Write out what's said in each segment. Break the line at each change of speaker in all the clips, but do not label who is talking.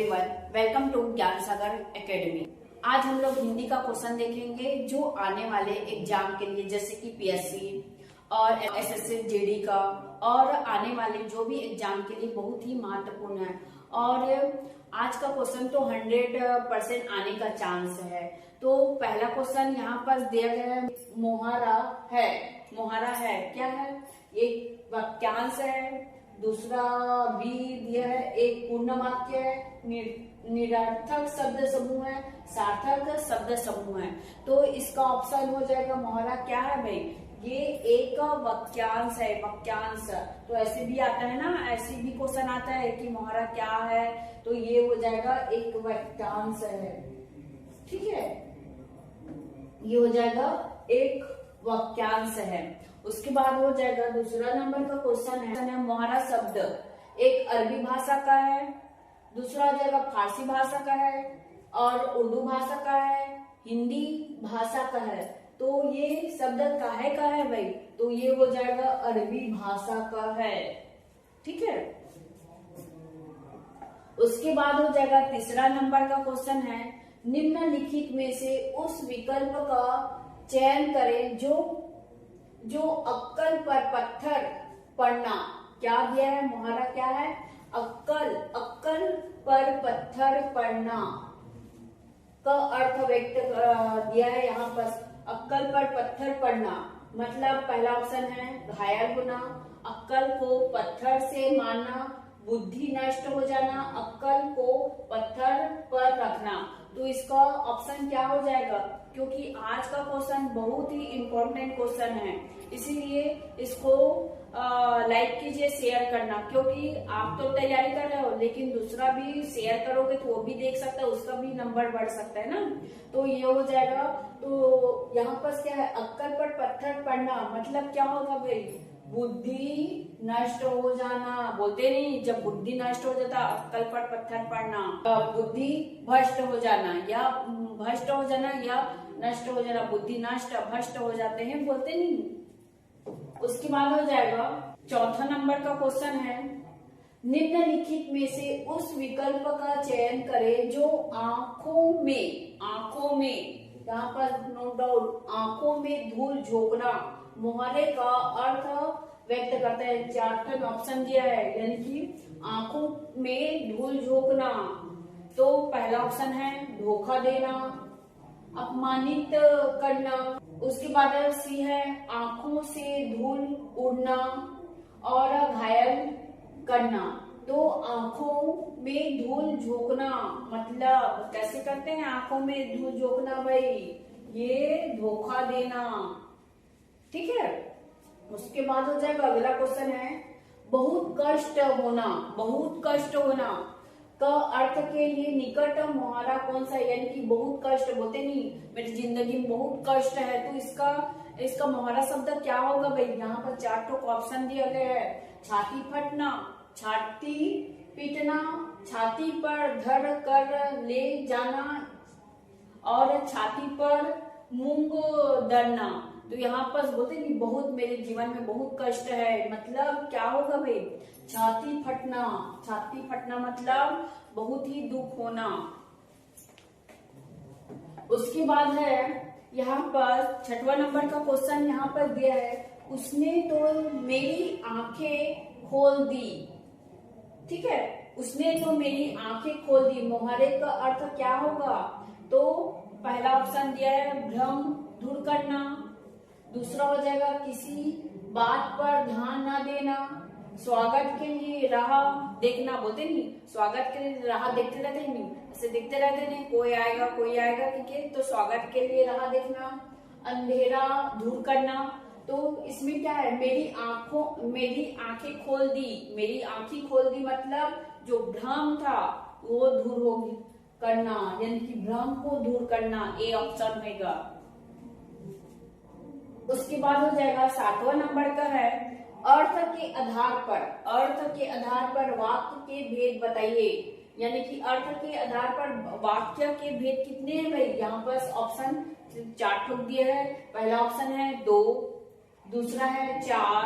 Everyone, welcome to ज्ञान सागर academy. आज हम लोग हिंदी का क्वेश्चन देखेंगे जो आने वाले एग्जाम के लिए जैसे कि पीएससी और एसएससी जीडी का और आने वाले जो भी एग्जाम के लिए बहुत ही महत्वपूर्ण है। और आज का क्वेश्चन तो 100% आने का चांस है। तो पहला क्वेश्चन यहाँ पर दिया गया है, मोहारा है। मोहारा है क्या है? एक वाक्यांश है। दूसरा भी दिया है, एक पूर्ण वाक्य है, निरर्थक शब्द समूह है, सार्थक शब्द समूह है। तो इसका ऑप्शन हो जाएगा मोहरा क्या है भाई? ये एक वाक्यांश है। वाक्यांश तो ऐसे भी आता है ना, ऐसे भी क्वेश्चन आता है कि मोहरा क्या है, तो ये हो जाएगा एक वाक्यांश है। ठीक है, ये हो जाएगा एक वाक्यांश है। उसके बाद हो जाएगा दूसरा नंबर का क्वेश्चन है, मोहरा शब्द एक अरबी भाषा का है, दूसरा हो जाएगा फारसी भाषा का है और उर्दू भाषा का है, हिंदी भाषा का है। तो ये शब्द काहे का है भाई? तो ये हो जाएगा अरबी भाषा का है। ठीक है, उसके बाद हो जाएगा तीसरा नंबर का क्वेश्चन है, निम्नलिखित में से उस विकल्प का चयन करें जो अक्कल पर पत्थर पड़ना। क्या दिया है? मोहरा क्या है? अक्कल पर पत्थर पड़ना का अर्थ व्यक्त दिया है यहाँ पर। अक्कल पर पत्थर पड़ना मतलब पहला ऑप्शन है घायल होना, अक्कल को पत्थर से मारना, बुद्धि नष्ट हो जाना, अक्कल को पत्थर पर रखना। तो इसका ऑप्शन क्या हो जाएगा? क्योंकि आज का क्वेश्चन बहुत ही इम्पोर्टेंट क्वेश्चन है, इसीलिए इसको लाइक कीजिए, शेयर करना। क्योंकि आप तो तैयारी कर रहे हो, लेकिन दूसरा भी शेयर करोगे तो वो भी देख सकता है, उसका भी नंबर बढ़ सकता है ना। तो ये हो जाएगा। तो यहाँ पर क्या है? अक्कल पर पत्थर पड़ना मतलब क्या होगा भाई? बुद्धि नष्ट हो जाना। बोलते नहीं, जब बुद्धि नष्ट हो जाता अक्कल पर पत्थर पड़ना, बुद्धि भ्रष्ट हो जाना या भ्रष्ट हो जाना या नष्ट हो जाना, बुद्धि नष्ट भ्रष्ट हो जाते हैं, बोलते नहीं। उसके बाद हो जाएगा चौथा नंबर का क्वेश्चन है, निम्नलिखित में से उस विकल्प का चयन करें जो आंखों में यहाँ पर नोट डाउन, आंखों में धूल झोंकना मोहरे का अर्थ व्यक्त करता है। चार ऑप्शन दिया है, यानी कि आंखों में धूल झोंकना। तो पहला ऑप्शन है धोखा देना, अपमानित करना। उसके बाद सी है आंखों से धूल उड़ना और घायल करना। तो आंखों में धूल झोंकना मतलब कैसे करते हैं आंखों में धूल झोंकना भाई? ये धोखा देना। ठीक है, उसके बाद हो जाएगा अगला क्वेश्चन है, बहुत कष्ट होना का अर्थ के लिए निकटतम मुहावरा कौन सा है? यानी कि बहुत कष्ट, बोलते नहीं मेरी जिंदगी में बहुत कष्ट है, तो इसका मुहावरा शब्द क्या होगा भाई? यहाँ पर 4 ऑप्शन दिया गया है, छाती फटना, छाती पीटना, छाती पर धर कर ले जाना और छाती पर मूंग दरना। तो यहाँ पर बोलते नहीं बहुत मेरे जीवन में बहुत कष्ट है, मतलब क्या होगा भाई? छाती फटना मतलब बहुत ही दुख होना। उसके बाद है यहाँ पर छठवां नंबर का क्वेश्चन यहाँ पर दिया है, उसने तो मेरी आंखें खोल दी। ठीक है, उसने तो मेरी आंखें खोल दी, मोहरे का अर्थ क्या होगा? तो पहला ऑप्शन दिया है भ्रम दूर करना, दूसरा हो जाएगा किसी बात पर ध्यान न देना, स्वागत के लिए राह देखना। बोलते नहीं स्वागत के लिए राह देखते रहते नहीं, ऐसे देखते रहते नहीं, कोई आएगा ठीक है, तो स्वागत के लिए राह देखना, अंधेरा दूर करना। तो इसमें क्या है? मेरी आंखें खोल दी मतलब जो भ्रम था वो दूर होगी करना, यानी कि भ्रम को दूर करना, ए ऑप्शन होगा। उसके बाद हो जाएगा 7वां नंबर का है, अर्थ के आधार पर वाक्य के भेद बताइए। यानी कि अर्थ के आधार पर वाक्य के भेद कितने हैं भाई? यहाँ पर ऑप्शन 4 दिए है। पहला ऑप्शन है 2, दूसरा है 4,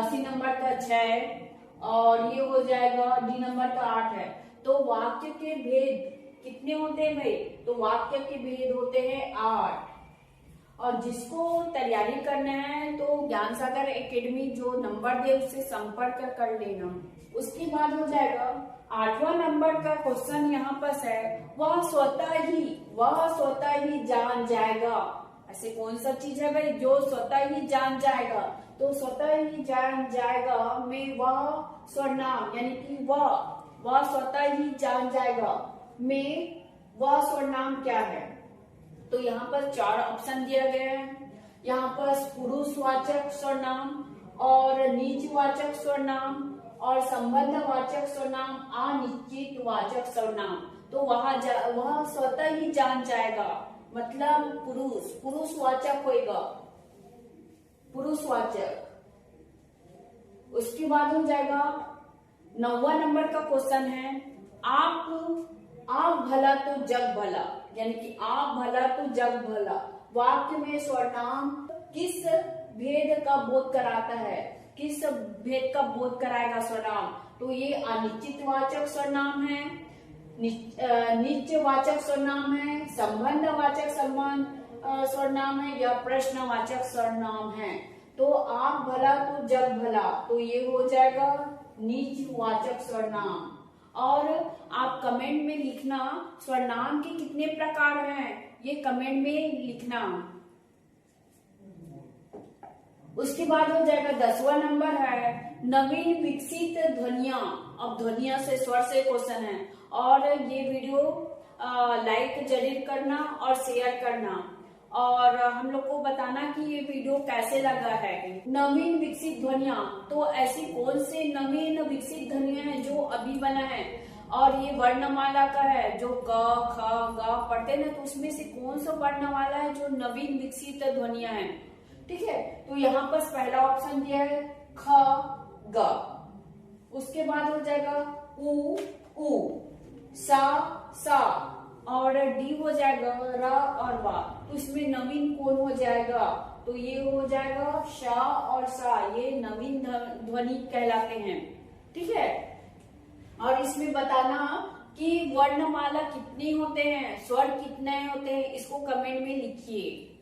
सी नंबर का 6 और ये हो जाएगा डी नंबर का 8 है। तो वाक्य के भेद कितने होते हैं भाई? तो वाक्य के भेद होते हैं 8। और जिसको तैयारी करना है तो ज्ञान सागर एकेडमी जो नंबर दे उससे संपर्क कर लेना। उसके बाद हो जाएगा 8वां नंबर का क्वेश्चन यहाँ पर है, वह स्वतः ही जान जाएगा। ऐसे कौन सा चीज है भाई जो स्वतः ही जान जाएगा? तो स्वतः ही जान जाएगा में वह सर्वनाम यानी कि वह स्वतः ही जान जाएगा में वह सर्वनाम क्या है? तो यहाँ पर 4 ऑप्शन दिया गया है। यहाँ पर पुरुषवाचक सर्वनाम और नीचवाचक सर्वनाम और संबंधवाचक सर्वनाम, अनिश्चित वाचक सर्वनाम। तो वह स्वतः ही जान जाएगा मतलब पुरुषवाचक होएगा, पुरुषवाचक। उसके बाद हो जाएगा 9वां नंबर का क्वेश्चन है, आप भला तो जग भला, यानी कि आप भला तो जग भला वाक्य में सर्वनाम किस भेद का बोध कराता है? किस भेद का बोध कराएगा सर्वनाम? तो ये अनिश्चितवाचक सर्वनाम है, नित्यवाचक सर्वनाम है, संबंधवाचक सर्वनाम है या प्रश्नवाचक सर्वनाम है। तो आप भला तो जग भला, तो ये हो जाएगा निजवाचक सर्वनाम। और आप कमेंट में लिखना सर्वनाम के कितने प्रकार हैं, ये कमेंट में लिखना। उसके बाद हो जाएगा 10वां नंबर है, नवीन विकसित ध्वनियां। अब ध्वनियां से स्वर से क्वेश्चन है और ये वीडियो लाइक जरूर करना और शेयर करना और हम लोग को बताना कि ये वीडियो कैसे लगा है। नवीन विकसित ध्वनियां, तो ऐसी कौन से नवीन विकसित ध्वनियां हैं जो अभी बना है? और ये वर्णमाला का है, जो क ख ग पढ़ते ना, तो उसमें से कौन सा वर्णमाला है जो नवीन विकसित ध्वनियां हैं? ठीक है, तो यहाँ पर पहला ऑप्शन दिया है ख ग। उसके बाद हो जाएगा उ सा और डी हो जाएगा र और वा। तो इसमें नवीन कौन हो जाएगा? तो ये हो जाएगा श और सा, ये नवीन ध्वनि कहलाते हैं। ठीक है, और इसमें बताना कि वर्णमाला कितनी होते हैं, स्वर कितने होते हैं, इसको कमेंट में लिखिए।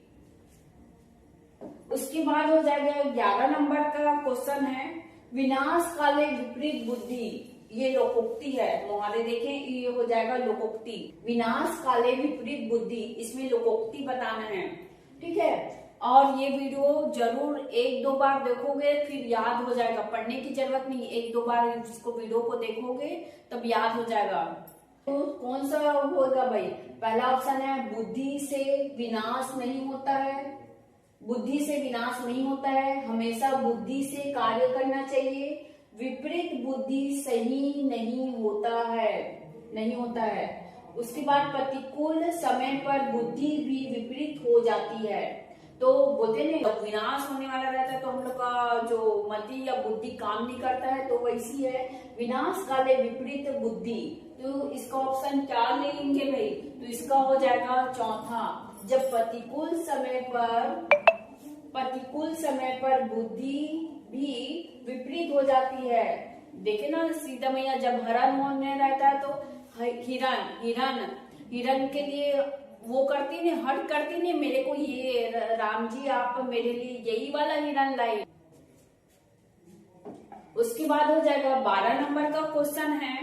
उसके बाद हो जाएगा 11 नंबर का क्वेश्चन है, विनाश काले विपरीत बुद्धि। ये लोकोक्ति है, मुहावरे देखें, ये हो जाएगा लोकोक्ति। विनाश काले विपरीत बुद्धि, इसमें लोकोक्ति बताना है। ठीक है, और ये वीडियो जरूर 1-2 बार देखोगे फिर याद हो जाएगा, पढ़ने की जरूरत नहीं, 1-2 बार इसको वीडियो को देखोगे तब याद हो जाएगा। तो कौन सा होगा भाई? पहला ऑप्शन है बुद्धि से विनाश नहीं होता है, बुद्धि से विनाश नहीं होता है, हमेशा बुद्धि से कार्य करना चाहिए। विपरीत बुद्धि सही नहीं होता है, नहीं होता है। उसके बाद प्रतिकूल समय पर बुद्धि भी विपरीत हो जाती है। तो बोलते हैं जब विनाश होने वाला रहता है तो हम लोग का जो मति या बुद्धि काम नहीं करता है, तो वैसी है विनाश काले विपरीत बुद्धि। तो इसका ऑप्शन क्या लेंगे भाई? तो इसका हो जाएगा चौथा, जब प्रतिकूल समय पर बुद्धि भी विपरीत हो जाती है। देखे ना सीता मैया जब हरण होने रहता है तो हिरण के लिए वो करती ने, हट करती ने, मेरे को ये राम जी आप मेरे लिए यही वाला हिरण लाई। उसके बाद हो जाएगा 12 नंबर का क्वेश्चन है,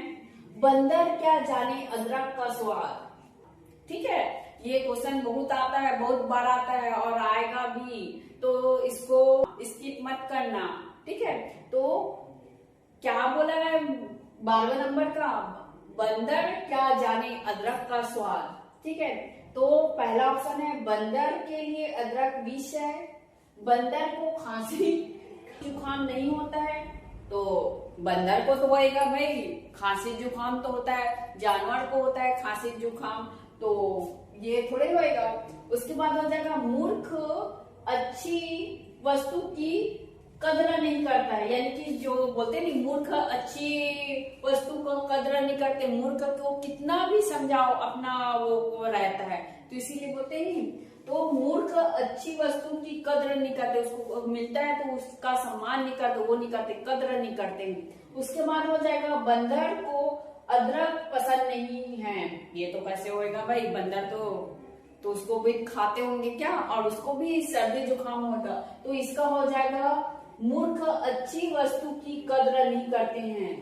बंदर क्या जाने अदरक का स्वाद। ठीक है, ये क्वेश्चन बहुत आता है, बहुत बार आता है और आएगा भी, तो इसको स्किप मत करना। ठीक है, तो क्या बोला है 12वें नंबर का, बंदर क्या जाने अदरक का स्वाद। ठीक है, तो पहला ऑप्शन है बंदर के लिए अदरक विष है, बंदर को खांसी जुकाम नहीं होता है। तो बंदर को तो होएगा भाई, खांसी जुकाम तो होता है, जानवर को होता है खांसी जुकाम, तो ये थोड़े होएगा। उसके बाद हो जाएगा मूर्ख अच्छी वस्तु की कदर नहीं करता है, यानी कि जो बोलते नहीं मूर्ख अच्छी वस्तु को कदर नहीं करते, मूर्ख को कितना भी समझाओ अपना वो रहता है, तो इसीलिए बोलते नहीं। तो मूर्ख अच्छी वस्तु की कदर नहीं करते, उसको मिलता है तो उसका सम्मान नहीं करते, वो नहीं करते, कदर नहीं करते। उसके बाद हो जाएगा बंदर को अदरक पसंद नहीं है। ये तो कैसे होएगा भाई, बंदर तो उसको भी खाते होंगे क्या, और उसको भी सर्दी जुकाम होगा, तो इसका हो जाएगा मूर्ख अच्छी वस्तु की कदर नहीं करते हैं,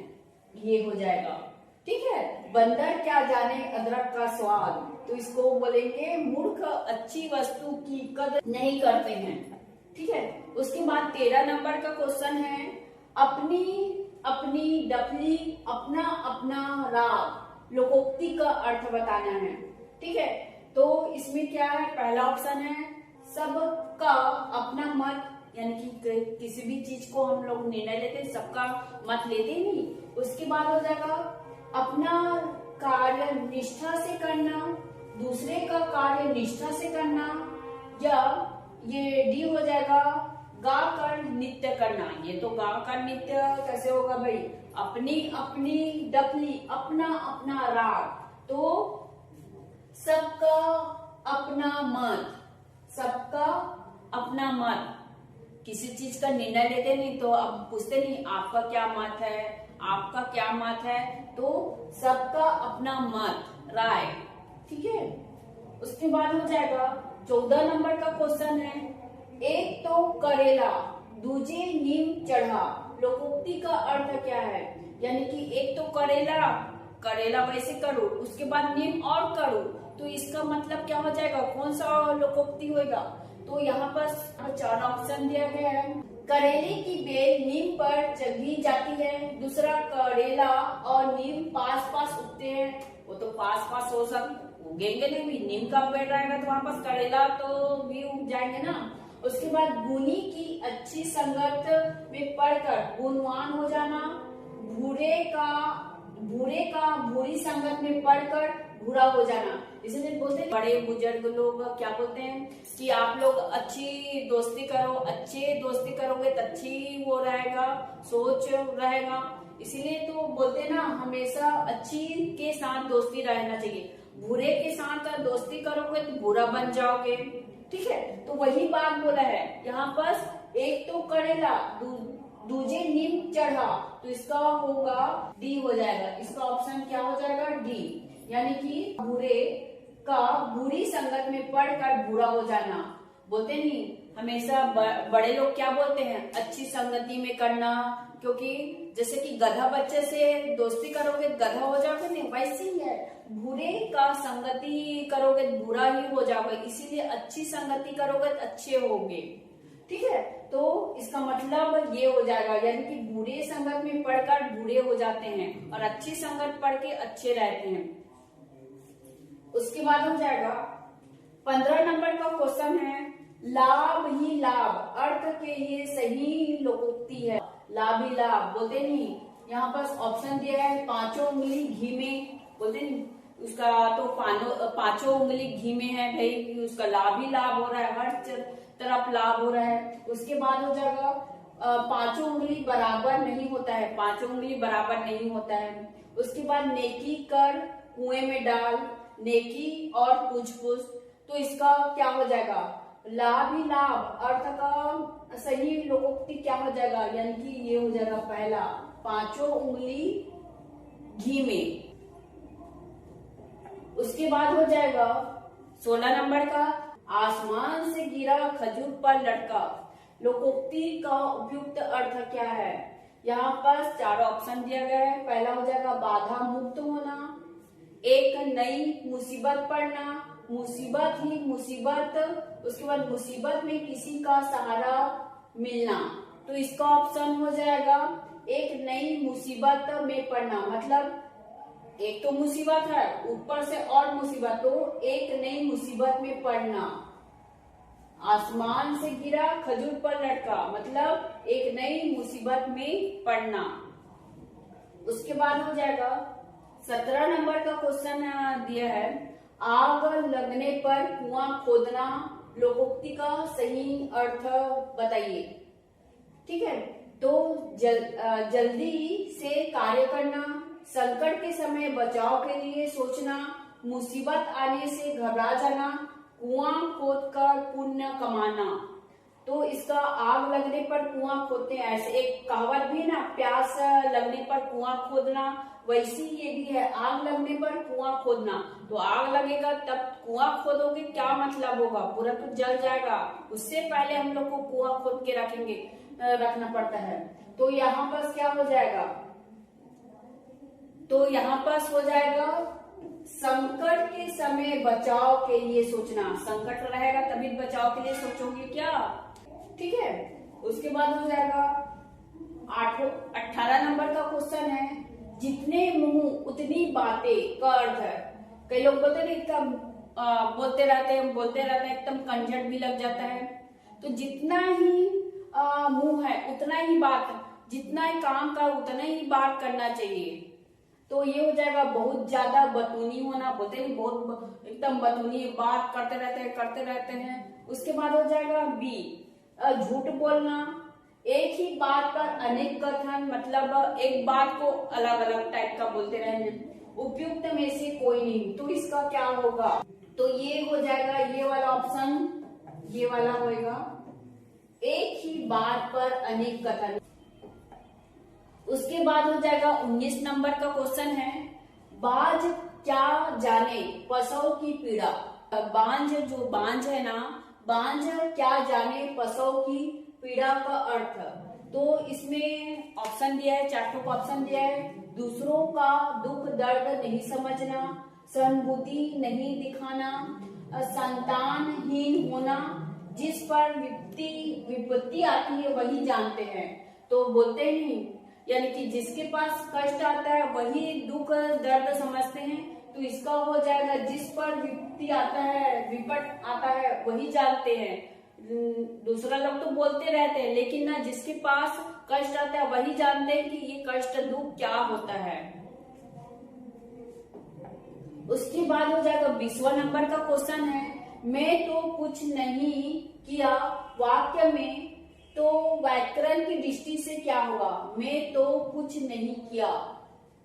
ये हो जाएगा। ठीक है, बंदर क्या जाने अदरक का स्वाद, तो इसको बोलेंगे मूर्ख अच्छी वस्तु की कदर नहीं करते हैं। ठीक है, उसके बाद 13 नंबर का क्वेश्चन है, अपनी अपनी डफली अपना अपना राग, लोकोक्ति का अर्थ बताना है। ठीक है, तो इसमें क्या है, पहला ऑप्शन है सबका अपना मत, यानी कि किसी भी चीज को हम लोग निर्णय लेते हैं सबका मत लेते ही नहीं। उसके बाद हो जाएगा अपना कार्य निष्ठा से करना, दूसरे का कार्य निष्ठा से करना, या ये डी हो जाएगा गा कर नृत्य करना। ये तो गा कर नृत्य कैसे होगा भाई, अपनी अपनी डफली अपना अपना राग, तो सबका अपना मत, सबका अपना मत, किसी चीज का निर्णय लेते नहीं तो अब पूछते नहीं आपका क्या मत है, आपका क्या मत है, तो सबका अपना मत, राय। ठीक है, उसके बाद हो जाएगा 14 नंबर का क्वेश्चन है, एक तो करेला दूजे नीम चढ़ा, लोकोक्ति का अर्थ क्या है, यानी कि एक तो करेला, करेला वैसे करो, उसके बाद नीम और करो, तो इसका मतलब क्या हो जाएगा, कौन सा लोकोक्ति होगा, तो यहाँ पर 4 ऑप्शन दिया गया है। करेले की बेल नीम पर चढ़ी जाती है, दूसरा करेला और नीम पास पास उगते हैं, वो तो पास पास हो सकते उगेंगे नहीं भी, नीम का पेड़ रहेगा तो वहां पास करेला तो भी उग जाएंगे ना। उसके बाद गुनी की अच्छी संगत में पढ़कर गुणवान हो जाना, बुरे का बुरी संगत में पढ़कर बुरा हो जाना। इसलिए बोलते हैं बड़े बुजुर्ग लोग क्या बोलते हैं कि आप लोग अच्छी दोस्ती करो, अच्छे दोस्ती करोगे तो अच्छी वो रहेगा, सोच रहेगा, इसीलिए तो बोलते हैं ना हमेशा अच्छी के साथ दोस्ती रहना चाहिए, बुरे के साथ दोस्ती करोगे तो बुरा बन जाओगे। ठीक है, तो वही बात बोला है यहाँ पर, एक तो करेला दूजे नीम चढ़ा, तो इसका होगा डी हो जाएगा, इसका ऑप्शन क्या हो जाएगा, डी, यानी कि बुरे का बुरी संगत में पढ़कर बुरा हो जाना। बोलते नहीं हमेशा बड़े लोग क्या बोलते हैं, अच्छी संगति में करना, क्योंकि जैसे कि गधा बच्चे से दोस्ती करोगे गधा हो जाओगे, नहीं वैसे ही है, बुरे का संगति करोगे बुरा ही हो जाओगे, इसीलिए अच्छी संगति करोगे तो अच्छे होगे। ठीक है, तो इसका मतलब ये हो जाएगा, यानी कि बुरे संगत में पढ़कर बुरे हो जाते हैं और अच्छी संगत पढ़ के अच्छे रहते हैं। उसके बाद हो जाएगा 15 नंबर का क्वेश्चन है, लाभ ही लाभ अर्थ के ये सही लोकोक्ति है, लाभ ही लाभ बोलते नहीं, यहाँ पर ऑप्शन दिया है पांचों उंगली घी में, बोलते नहीं उसका तो पांचों उंगली घी में है भाई, उसका लाभ ही लाभ हो रहा है, हर तरफ लाभ हो रहा है। उसके बाद हो जाएगा पांचों उंगली बराबर नहीं होता है, पांचों उंगली बराबर नहीं होता है। उसके बाद नेकी कर कुएं में डाल, नेकी और पूछ पूछ, तो इसका क्या हो जाएगा, लाभ ही लाभ अर्थ का सही लोकोक्ति क्या हो जाएगा, यानी कि ये हो जाएगा पहला, पांचों उंगली घी में। उसके बाद हो जाएगा 16 नंबर का, आसमान से गिरा खजूर पर लटका, लोकोक्ति का उपयुक्त अर्थ क्या है। यहाँ पर 4 ऑप्शन दिया गया है, पहला हो जाएगा बाधा मुक्त होना, एक नई मुसीबत पड़ना, मुसीबत ही मुसीबत, उसके बाद मुसीबत में किसी का सहारा मिलना, तो इसका ऑप्शन हो जाएगा एक नई मुसीबत में पड़ना, मतलब एक तो मुसीबत है ऊपर से और मुसीबत, तो एक नई मुसीबत में पड़ना। आसमान से गिरा खजूर पर लटका, मतलब एक नई मुसीबत में पड़ना। उसके बाद हो जाएगा 17 नंबर का क्वेश्चन दिया है, आग लगने पर कुआं खोदना, लोकोक्ति का सही अर्थ बताइए। ठीक है। तो जल्दी से कार्य करना, संकट के समय बचाव के लिए सोचना, मुसीबत आने से घबरा जाना, कुआं खोदकर पुण्य कमाना। तो इसका आग लगने पर कुआं खोदते हैं, ऐसे एक कहावत भी है ना, प्यास लगने पर कुआं खोदना, वैसी ये भी है, आग लगने पर कुआं खोदना। तो आग लगेगा तब कुआं खोदोगे, क्या मतलब होगा, पूरा तो जल जाएगा। उससे पहले हम लोग को कुआं खोद के रखना पड़ता है। तो यहाँ पर क्या हो जाएगा, तो यहाँ पास हो जाएगा संकट के समय बचाव के लिए सोचना। संकट रहेगा तभी बचाव के लिए सोचोगे क्या, ठीक है। उसके बाद हो जाएगा 18 नंबर का क्वेश्चन है, जितने मुंह उतनी बातें का अर्थ है। कई लोग बोलते हैं एकदम बोलते रहते हैं, एकदम कंजट भी लग जाता है। तो जितना ही मुंह है उतना ही बात, जितना ही काम का उतना ही बात करना चाहिए। तो ये हो जाएगा बहुत ज्यादा बतूनी होना, बोलते हैं बहुत एकदम बतूनी बात करते रहते हैं। उसके बाद हो जाएगा बी, झूठ बोलना, एक ही बात पर अनेक कथन, मतलब एक बात को अलग अलग टाइप का बोलते रहे। उपयुक्त में से कोई नहीं, तो इसका क्या होगा, तो ये हो जाएगा ये वाला ऑप्शन, ये वाला होएगा, एक ही बात पर अनेक कथन। उसके बाद हो जाएगा 19 नंबर का क्वेश्चन है, बाज क्या जाने पशु की पीड़ा। बांझ है ना, बांझ क्या जाने पशु की पीड़ा का अर्थ। तो इसमें ऑप्शन दिया है, 4 ऑप्शन दिया है। दूसरों का दुख दर्द नहीं समझना, सहानुभूति नहीं दिखाना, संतानहीन होना, जिस पर विपत्ति आती है वही जानते हैं। तो बोलते नहीं, यानी कि जिसके पास कष्ट आता है वही दुख दर्द समझते हैं। तो इसका हो जाएगा जिस पर विपत्ति आता है, विपट आता है वही जानते हैं। दूसरा लोग तो बोलते रहते हैं, लेकिन ना जिसके पास कष्ट आता है वही जानते हैं कि ये कष्ट दुख क्या होता है। उसके बाद हो जाएगा 20वां नंबर का क्वेश्चन है, मैं तो कुछ नहीं किया वाक्य में, तो व्याकरण की दृष्टि से क्या होगा, मैं तो कुछ नहीं किया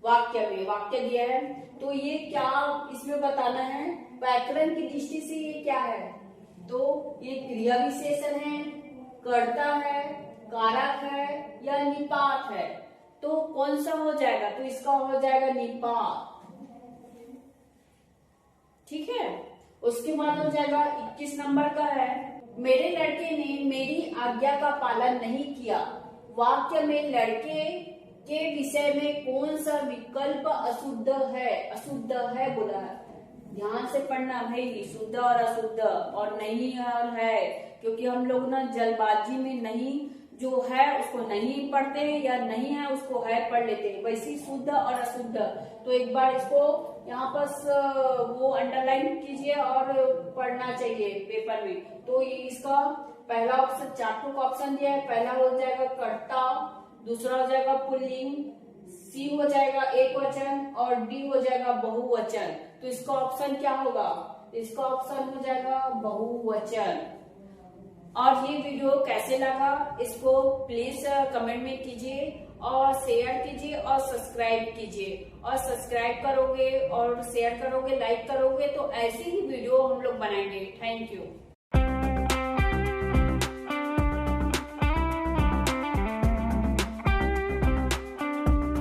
वाक्य में, वाक्य दिया है तो ये क्या इसमें बताना है, व्याकरण की दृष्टि से ये क्या है, तो ये क्रिया विशेषण है, कर्ता है, कारक है या निपात है। तो कौन सा हो जाएगा, तो इसका हो जाएगा निपात, ठीक है। उसके बाद हो जाएगा 21 नंबर का है, मेरे लड़के ने मेरी आज्ञा का पालन नहीं किया। वाक्य में लड़के के विषय में कौन सा विकल्प अशुद्ध है, अशुद्ध है बोला है, ध्यान से पढ़ना भाई, शुद्ध और अशुद्ध और नहीं है, क्योंकि हम लोग ना जल्दबाजी में नहीं जो है उसको नहीं पढ़ते या नहीं है उसको है पढ़ लेते हैं, वैसी शुद्ध और अशुद्ध। तो एक बार इसको यहाँ पर वो अंडरलाइन कीजिए और पढ़ना चाहिए पेपर में। तो इसका पहला ऑप्शन, 4 का ऑप्शन दिया है, पहला हो जाएगा कर्ता, दूसरा हो जाएगा पुल्लिंग, सी हो जाएगा एक वचन और डी हो जाएगा बहुवचन। तो इसका ऑप्शन क्या होगा, इसका ऑप्शन हो जाएगा बहुवचन। और ये वीडियो कैसे लगा इसको प्लीज कमेंट में कीजिए और शेयर कीजिए और सब्सक्राइब कीजिए। और सब्सक्राइब करोगे और शेयर करोगे, लाइक करोगे तो ऐसे ही वीडियो हम लोग बनाएंगे। Thank you.